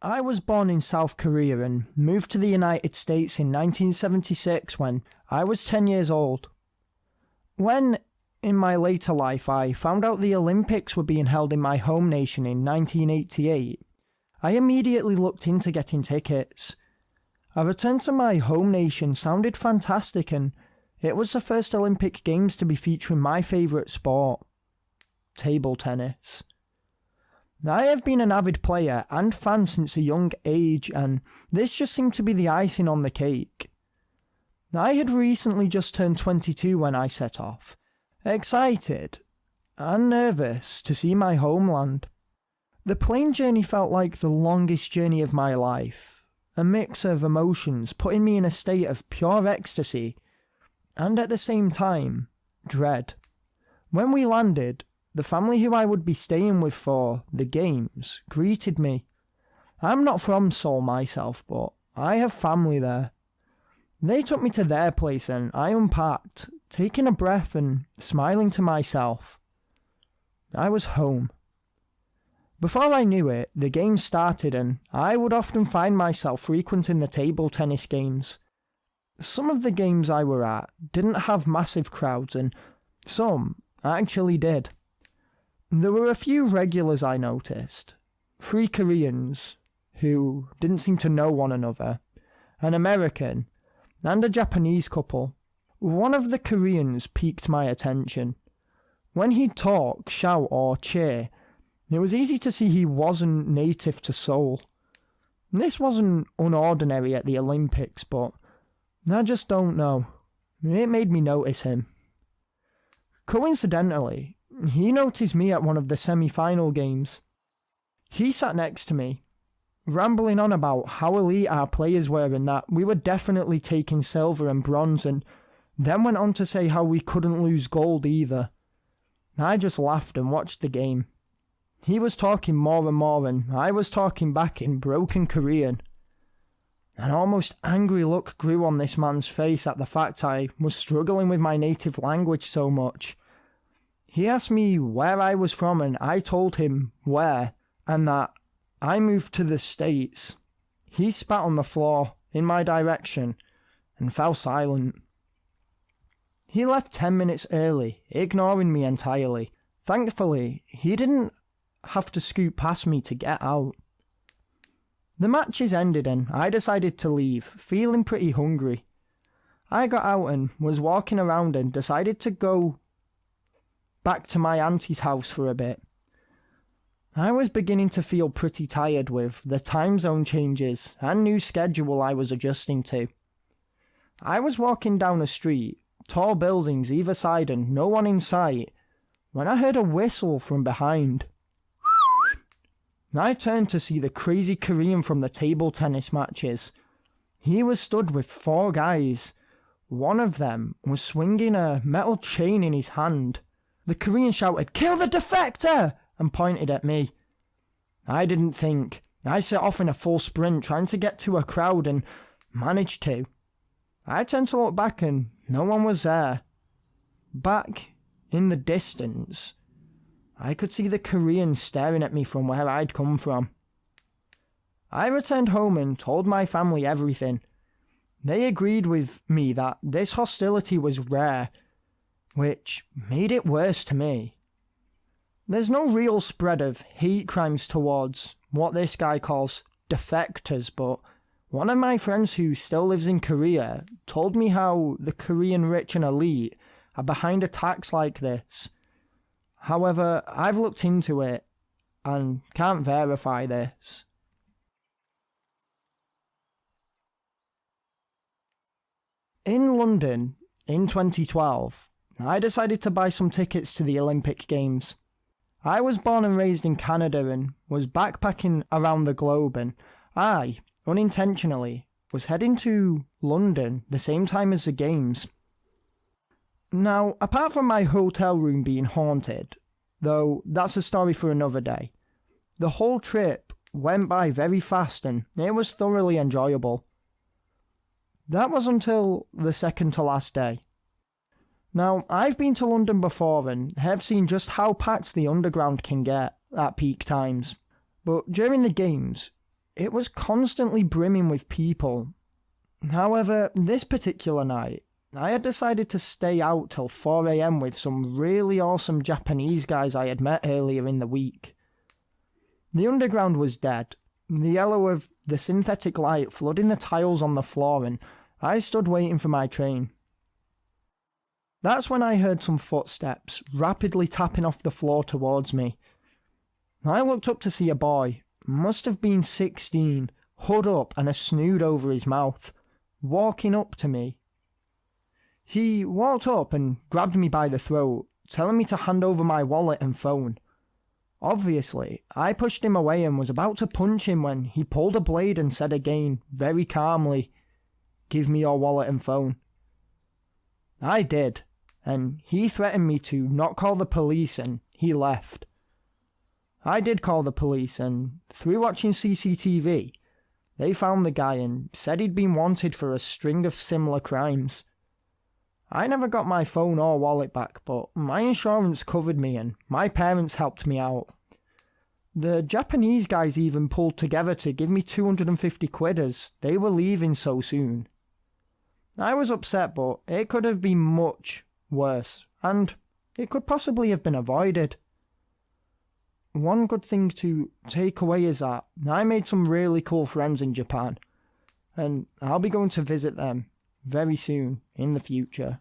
I was born in South Korea and moved to the United States in 1976 when I was 10 years old. When, in my later life, I found out the Olympics were being held in my home nation in 1988, I immediately looked into getting tickets. A return to my home nation sounded fantastic, and it was the first Olympic Games to be featuring my favourite sport, table tennis. I have been an avid player and fan since a young age, and this just seemed to be the icing on the cake. I had recently just turned 22 when I set off, excited and nervous to see my homeland. The plane journey felt like the longest journey of my life, a mix of emotions putting me in a state of pure ecstasy and at the same time, dread. When we landed, the family who I would be staying with for the games greeted me. I'm not from Seoul myself, but I have family there. They took me to their place and I unpacked, taking a breath and smiling to myself. I was home. Before I knew it, the games started and I would often find myself frequenting the table tennis games. Some of the games I were at didn't have massive crowds and some actually did. There were a few regulars I noticed, 3 Koreans, who didn't seem to know one another, an American, and a Japanese couple. One of the Koreans piqued my attention. When he'd talk, shout or cheer, it was easy to see he wasn't native to Seoul. This wasn't unordinary at the Olympics, but I just don't know. It made me notice him. Coincidentally, he noticed me at one of the semi-final games. He sat next to me, rambling on about how elite our players were and that we were definitely taking silver and bronze, and then went on to say how we couldn't lose gold either. I just laughed and watched the game. He was talking more and more and I was talking back in broken Korean. An almost angry look grew on this man's face at the fact I was struggling with my native language so much. He asked me where I was from and I told him where, and that I moved to the States. He spat on the floor in my direction and fell silent. He left 10 minutes early, ignoring me entirely. Thankfully, he didn't have to scoot past me to get out. The matches ended and I decided to leave, feeling pretty hungry. I got out and was walking around and decided to go back to my auntie's house for a bit. I was beginning to feel pretty tired with the time zone changes and new schedule I was adjusting to. I was walking down a street, tall buildings either side and no one in sight, when I heard a whistle from behind. I turned to see the crazy Korean from the table tennis matches. He was stood with 4 guys. One of them was swinging a metal chain in his hand. The Korean shouted, "Kill the defector!" and pointed at me. I didn't think. I set off in a full sprint trying to get to a crowd and managed to. I turned to look back and no one was there. Back in the distance, I could see the Korean staring at me from where I'd come from. I returned home and told my family everything. They agreed with me that this hostility was rare, which made it worse to me. There's no real spread of hate crimes towards what this guy calls defectors, but one of my friends who still lives in Korea told me how the Korean rich and elite are behind attacks like this. However, I've looked into it and can't verify this. In London, in 2012, I decided to buy some tickets to the Olympic Games. I was born and raised in Canada and was backpacking around the globe, and I, unintentionally, was heading to London the same time as the Games. Now, apart from my hotel room being haunted, though that's a story for another day, the whole trip went by very fast and it was thoroughly enjoyable. That was until the second to last day. Now, I've been to London before and have seen just how packed the underground can get at peak times, but during the Games, it was constantly brimming with people. However, this particular night, I had decided to stay out till 4 AM with some really awesome Japanese guys I had met earlier in the week. The underground was dead, the yellow of the synthetic light flooding the tiles on the floor, and I stood waiting for my train. That's when I heard some footsteps rapidly tapping off the floor towards me. I looked up to see a boy, must have been 16, hood up and a snood over his mouth, walking up to me. He walked up and grabbed me by the throat, telling me to hand over my wallet and phone. Obviously, I pushed him away and was about to punch him when he pulled a blade and said again, very calmly, "Give me your wallet and phone." I did, and he threatened me to not call the police, and he left. I did call the police, and through watching CCTV, they found the guy and said he'd been wanted for a string of similar crimes. I never got my phone or wallet back, but my insurance covered me and my parents helped me out. The Japanese guys even pulled together to give me 250 quid as they were leaving so soon. I was upset, but it could have been much worse, and it could possibly have been avoided. One good thing to take away is that I made some really cool friends in Japan, and I'll be going to visit them very soon in the future.